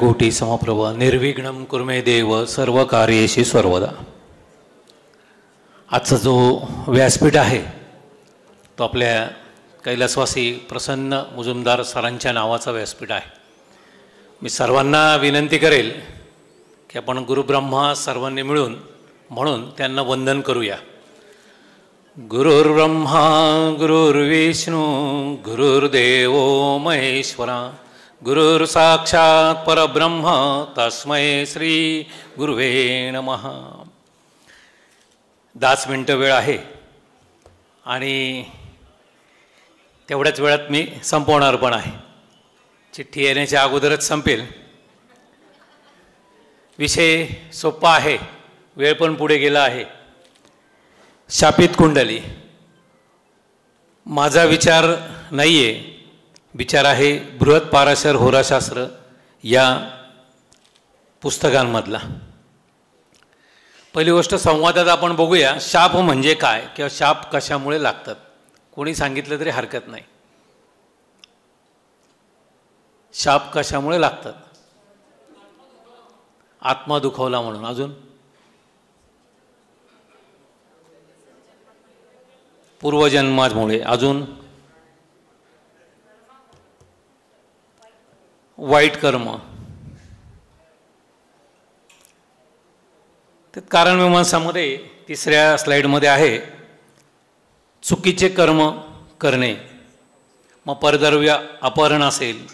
कोटी समप्रभ निर्विघ्नं कुर्मे देव सर्व कार्येषु सर्वदा। आजचा जो व्यासपीठ आहे तो आपल्या कैलासवासी प्रसन्न मुजुमदार सरांच्या नावाचा व्यासपीठ आहे। मी सर्वांना विनंती करेल की आपण गुरुब्रह्मा सर्वांनी मिळून म्हणून त्यांना वंदन करूया। गुरुर्ब्रह्मा गुरुर्विष्णू गुरुर्देव महेश्वरा गुरुर साक्षात परब्रह्म तस्मै श्री गुरुवे नमः। 10 मिनटं वेळ आहे आणि तेवढ्याच वेळात मी संपवणार पण आहे। चिठ्ठी येण्याच्या अगोदरच संपेल। विषय सोपा आहे, वेळ पण पुढे गेला आहे। शापित कुंडली माझा विचार नाही आहे, विचार आहे बृहत्पाराशर होराशास्त्र या पुस्तकांमधला। पहिली गोष्ट संवादात आपण बघूया शाप म्हणजे काय किंवा शाप कशामुळे लागतात। कोणी सांगितलं तरी हरकत नाही, शाप कशामुळे लागतात? आत्मा दुखावला म्हणून, अजून पूर्वजन्मामुळे, अजून वाईट कर्म। ते कारण मीमांसामध्ये 3ऱ्या स्लाईडमध्ये आहे चुकीचे कर्म करणे। मग परद्रव्य अपहरण असेल,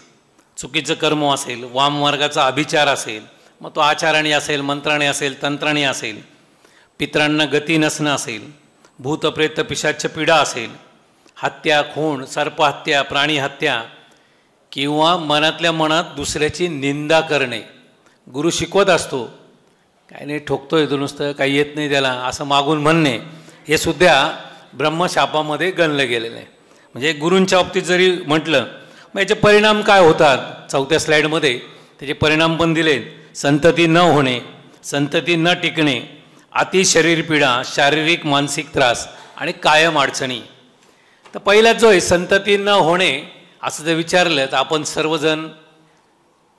चुकीचं कर्म असेल, वाममार्गाचा अभिचार असेल, मग तो आचाराने असेल, मंत्राने असेल, तंत्राने असेल, पितरांना गती नसणं असेल, भूतप्रेत पिशाच्च पीडा असेल, हत्या, खून, सर्पहत्या, प्राणीहत्या किंवा मनातल्या मनात दुसऱ्याची निंदा करणे। गुरु शिकवत असतो, काही नाही ठोकतोय तो नुसतं, काही येत नाही त्याला असं मागून म्हणणे, हे सुद्धा ब्रह्मशापामध्ये गणलं गेलेलं आहे। म्हणजे गुरूंच्या बाबतीत जरी म्हटलं मग याचे परिणाम काय होतात 4थ्या स्लाईडमध्ये त्याचे परिणाम पण दिले। संतती न होणे, संतती न टिकणे, अति शरीर पीडा, शारीरिक मानसिक त्रास आणि कायम अडचणी। तर पहिला जो आहे संतती न होणे असं जर विचारलं तर आपण सर्वजण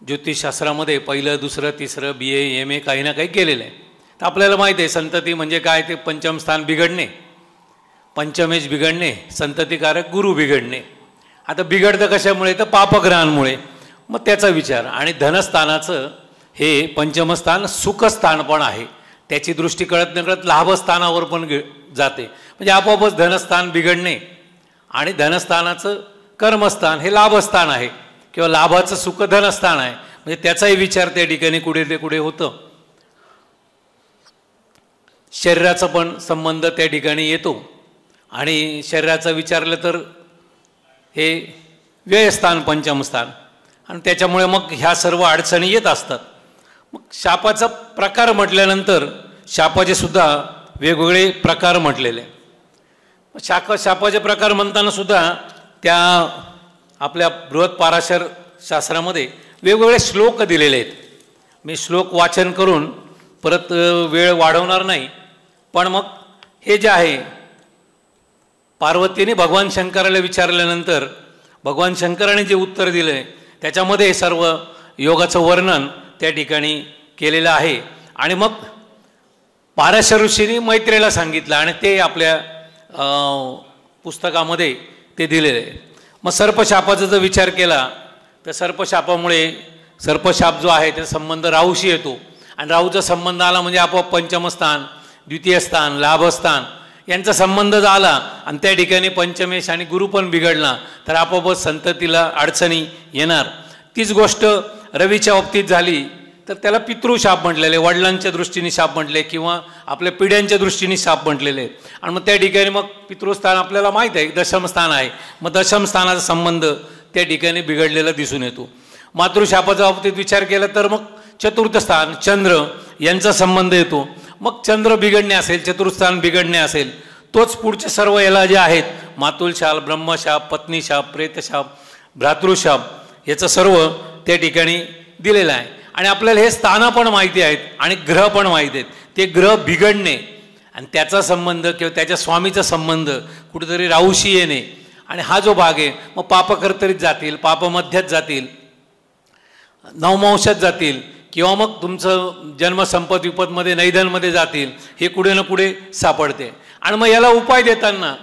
ज्योतिषशास्त्रामध्ये 1, 2, 3 BA MA काही ना काही केलेलं आहे। तर आपल्याला माहिती आहे संतती म्हणजे काय, ते पंचम स्थान बिघडणे, पंचमेश बिघडणे, संततिकारक गुरु बिघडणे। आता बिघडतं कशामुळे? तर पापग्रहांमुळे। मग त्याचा विचार, आणि धनस्थानाचं हे पंचमस्थान सुखस्थान पण आहे, त्याची दृष्टी कळत न कळत लाभस्थानावर पण जाते। म्हणजे आपोआपच धनस्थान बिघडणे आणि धनस्थानाचं कर्मस्थान हे लाभस्थान आहे किंवा लाभाचं सुख धनस्थान आहे। म्हणजे त्याचाही विचार त्या ठिकाणी कुठे होतं। शरीराचा पण संबंध त्या ठिकाणी येतो आणि शरीराचं विचारलं तर हे व्ययस्थान पंचमस्थान, आणि त्याच्यामुळे मग ह्या सर्व अडचणी येत असतात। मग शापाचा प्रकार म्हटल्यानंतर शापाचे सुद्धा वेगवेगळे प्रकार म्हटलेले। शापाचे प्रकार म्हणताना सुद्धा त्या आपल्या बृहत्पाराशर शास्त्रामध्ये वेगवेगळे श्लोक दिलेले आहेत। मी श्लोक वाचन करून परत वेळ वाढवणार नाही, पण मग हे जे आहे पार्वतीने भगवान शंकराला विचारल्यानंतर भगवान शंकराने जे उत्तर दिलं त्याच्यामध्ये सर्व योगाचं वर्णन त्या ठिकाणी केलेलं आहे। आणि मग पाराशर ऋषींनी मैत्रेला सांगितलं आणि ते आपल्या पुस्तकामध्ये ते दिलेलं आहे। मग सर्पशापाचा जर विचार केला तर सर्पशापामुळे सर्पशाप जो आहे त्याचा संबंध राहूशी येतो, आणि राहूचा संबंध आला म्हणजे आपोआप पंचमस्थान, द्वितीय स्थान, लाभस्थान यांचा संबंध झाला आणि त्या ठिकाणी पंचमेश आणि गुरु पण बिघडला तर आपोआपच संततीला अडचणी येणार। तीच गोष्ट रवीच्या बाबतीत झाली तर त्याला पितृशाप म्हटलेले, वडिलांच्या दृष्टीने शाप म्हटले किंवा आपल्या पिढ्यांच्या दृष्टीने शाप म्हटलेले। आणि मग त्या ठिकाणी मग पितृस्थान आपल्याला माहीत आहे दशमस्थान आहे, मग दशमस्थानाचा संबंध त्या ठिकाणी बिघडलेला दिसून येतो। मातृशापाच्या बाबतीत विचार केला तर मग चतुर्थ स्थान चंद्र यांचा संबंध येतो। मग चंद्र बिघडणे असेल, चतुर्थस्थान बिघडणे असेल, तोच पुढचे सर्व याला जे आहेत मातुलशाप, ब्रह्मशाप, पत्नीशाप, प्रेतशाप, भ्रातृशाप याचं सर्व त्या ठिकाणी दिलेलं आहे। आणि आपल्याला हे स्थानं पण माहिती आहेत आणि ग्रह पण माहिती आहेत। ते ग्रह बिघडणे आणि त्याचा संबंध किंवा त्याच्या स्वामीचा संबंध कुठेतरी राहूशी येणे, आणि हा जो भाग आहे मग पापकर्तरीत जातील, पापमध्यात जातील, नवमांशात जातील किंवा मग तुमचं जन्म संपत विपतमध्ये नैधनमध्ये जातील, हे कुठे ना कुठे सापडते. आणि मग याला उपाय देताना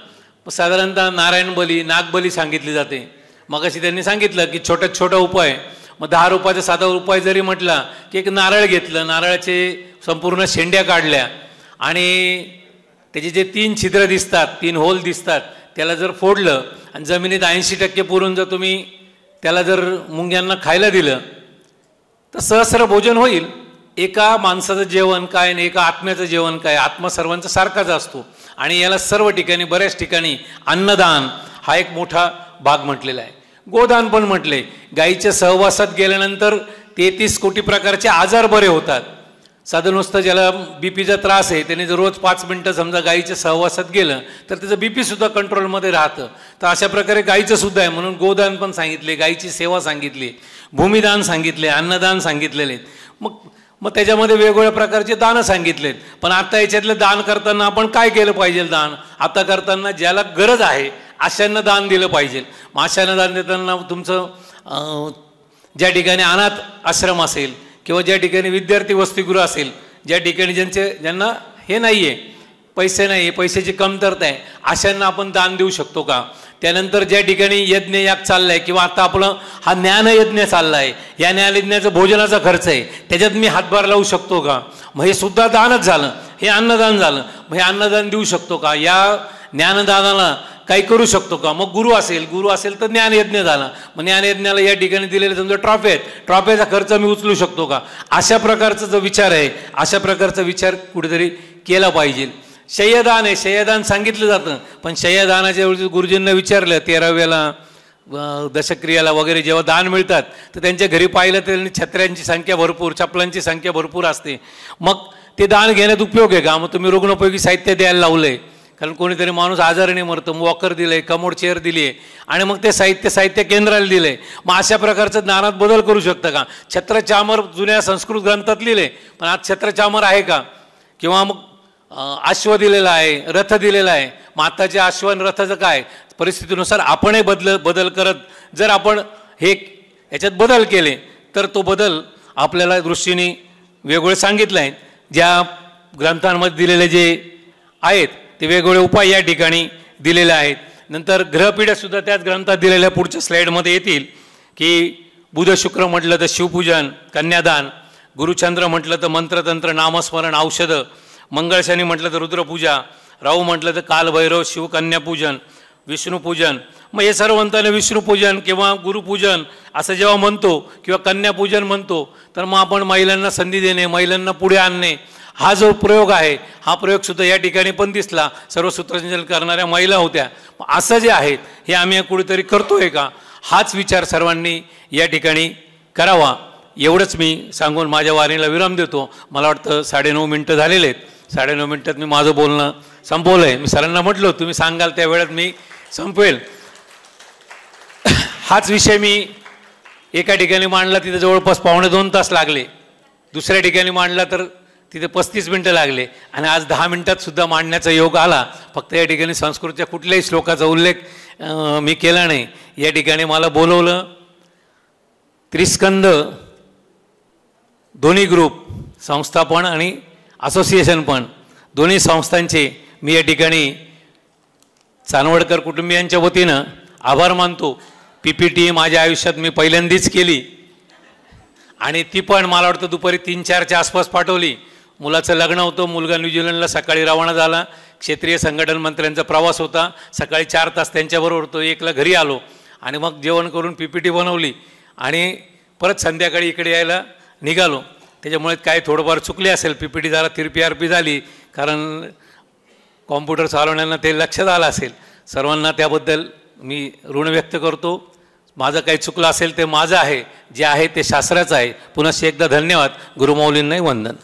साधारणतः नारायण बली, नागबली सांगितली जाते. मग अशी त्यांनी सांगितलं की छोट्यात छोटा उपाय, मग 10 रुपयाचा साधा उपाय जरी म्हटला की एक नारळ घेतलं, नारळाचे संपूर्ण शेंड्या काढल्या आणि त्याचे जे 3 छिद्र दिसतात, 3 होल दिसतात, त्याला जर फोडलं आणि जमिनीत 80% पुरून जर तुम्ही त्याला जर मुंग्यांना खायला दिलं तर सहस्र भोजन होईल. एका माणसाचं जेवण काय आणि एका आत्म्याचं जेवण काय, आत्मा सर्वांचा सारखाच असतो. आणि याला सर्व ठिकाणी, बऱ्याच ठिकाणी अन्नदान हा एक मोठा भाग म्हटलेला आहे. गोदान पण म्हटले. गाईच्या सहवासात गेल्यानंतर 33 कोटी प्रकारचे आजार बरे होतात. साधं नुसतं ज्याला बीपीचा त्रास आहे त्याने जर रोज 5 मिनटं समजा गाईच्या सहवासात गेलं तर त्याचं बीपीसुद्धा कंट्रोलमध्ये राहतं. तर अशा प्रकारे गाईचं सुद्धा आहे. म्हणून गोदान पण सांगितले, गाईची सेवा सांगितली, भूमिदान सांगितले, अन्नदान सांगितलेले आहेत. मग त्याच्यामध्ये वेगवेगळ्या प्रकारचे दानं सांगितलेत. पण आता याच्यातलं दान करताना आपण काय केलं पाहिजे? दान आता करताना ज्याला गरज आहे अशांना दान दिलं पाहिजे. मग अशांना दान देताना तुमचं ज्या ठिकाणी अनाथ आश्रम असेल किंवा ज्या ठिकाणी विद्यार्थी वसतिगृह असेल, ज्या ठिकाणी ज्यांना हे नाही आहे, पैसे नाही आहे, पैशाची कमतरता आहे, अशांना आपण दान देऊ शकतो का? त्यानंतर ज्या ठिकाणी यज्ञ याग चालला आहे किंवा आता आपलं हा ज्ञानयज्ञ चालला आहे, या ज्ञानयज्ञाचा भोजनाचा खर्च आहे, त्याच्यात मी हातभार लावू शकतो का? मग हे सुद्धा दानच झालं, हे अन्नदान झालं. मग हे अन्नदान देऊ शकतो का? या ज्ञानदानाला काही करू शकतो का? मग गुरु असेल तर ज्ञानयज्ञ झाला. मग ज्ञानयज्ञाला या ठिकाणी दिलेले समजा ट्रॉफी आहेत, ट्रॉफीचा खर्च मी उचलू शकतो का? अशा प्रकारचा जो विचार आहे, अशा प्रकारचा विचार कुठेतरी केला पाहिजे. शय्यदान आहे, शय्यदान सांगितलं जातं. पण शय्यदानाच्या गुरुजींना विचारलं 13व्याला दशक्रियाला वगैरे जेव्हा दान मिळतात तर त्यांच्या घरी पाहिलं तर छत्र्यांची संख्या भरपूर, चपलांची संख्या भरपूर असते. मग ते दान घेण्यात उपयोग आहे का? मग तुम्ही रुग्णोपयोगी साहित्य द्यायला लावलं आहे, कारण कोणीतरी माणूस आजाराने मरतो, मग वॉकर दिलं आहे, कमोड चेअर दिली आहे आणि मग ते साहित्य केंद्राला दिलं आहे. मग अशा प्रकारचं ज्ञानात बदल करू शकतं का? छत्रचामर जुन्या संस्कृत ग्रंथात लिहिले, पण आज छत्रचामर आहे का? किंवा मग अश्व दिलेला आहे, रथ दिलेला आहे. मग आताच्या अश्व आणि रथाचं काय? परिस्थितीनुसार आपणही बदल करत जर आपण हे याच्यात बदल केले तर तो बदल आपल्याला दृष्टीने वेगवेगळे सांगितलं आहे. ज्या ग्रंथांमध्ये दिलेले जे आहेत ते वेगवेगळे उपाय या ठिकाणी दिलेले आहेत. नंतर ग्रहपिढ्यासुद्धा त्याच ग्रंथात दिलेल्या पुढच्या स्लाईडमध्ये येतील की बुध शुक्र म्हटलं तर शिवपूजन, कन्यादान, गुरुचंद्र म्हटलं तर मंत्रतंत्र, नामस्मरण, औषधं, मंगळशनी म्हटलं तर रुद्रपूजा, राहू म्हटलं तर कालभैरव, शिवकन्यापूजन, विष्णूपूजन. मग हे सर्व म्हणताना विष्णूपूजन किंवा गुरुपूजन असं जेव्हा म्हणतो किंवा कन्यापूजन म्हणतो तर मग आपण महिलांना संधी देणे, महिलांना पुढे आणणे, हा जो प्रयोग आहे हा प्रयोगसुद्धा या ठिकाणी पण दिसला. सर्व सूत्रसंचालन करणाऱ्या महिला होत्या. असं जे आहेत हे आम्ही कुठेतरी करतोय का? हाच विचार सर्वांनी या ठिकाणी करावा. एवढंच मी सांगून माझ्या वारीला विराम देतो. मला वाटतं 9:30 मिनटं झालेले आहेत. 9:30 मिनटात मी माझं बोलणं संपवलं आहे. मी सरांना म्हटलं तुम्ही सांगाल त्या वेळात मी संपवेल. हाच विषय मी एका ठिकाणी मांडला, तिथे जवळपास 1.25 तास लागले. दुसऱ्या ठिकाणी मांडला तर तिथे 35 मिनटं लागले. आणि आज 10 मिनटात सुद्धा मांडण्याचा योग आला. फक्त या ठिकाणी संस्कृतच्या कुठल्याही श्लोकाचा उल्लेख मी केला नाही. या ठिकाणी मला बोलवलं. त्रिस्कंद दोन्ही ग्रुप, संस्थापन आणि असोसिएशन पण, दोन्ही संस्थांचे मी या ठिकाणी चांदवडकर कुटुंबियांच्या वतीनं आभार मानतो. PPT माझ्या आयुष्यात मी पहिल्यांदाच केली आणि ती पण मला वाटतं दुपारी 3-4च्या आसपास पाठवली. मुलाचं लग्न होतं, मुलगा न्यूझीलंडला सकाळी रवाना झाला. क्षेत्रीय संघटन मंत्र्यांचा प्रवास होता. सकाळी 4 तास त्यांच्याबरोबर होतो. 1ला घरी आलो आणि मग जेवण करून PPT बनवली आणि परत संध्याकाळी इकडे यायला निघालो. त्याच्यामुळे काय थोडंफार चुकले असेल. PPT जरा तिरपी झाली कारण कॉम्प्युटर चालवण्याला ते लक्षात आलं असेल. सर्वांना त्याबद्दल मी ऋण व्यक्त करतो. माझं काही चुकलं असेल ते माझं आहे, जे आहे ते शास्त्राचं आहे. पुन्हा एकदा धन्यवाद. गुरुमाऊलींनाही वंदन.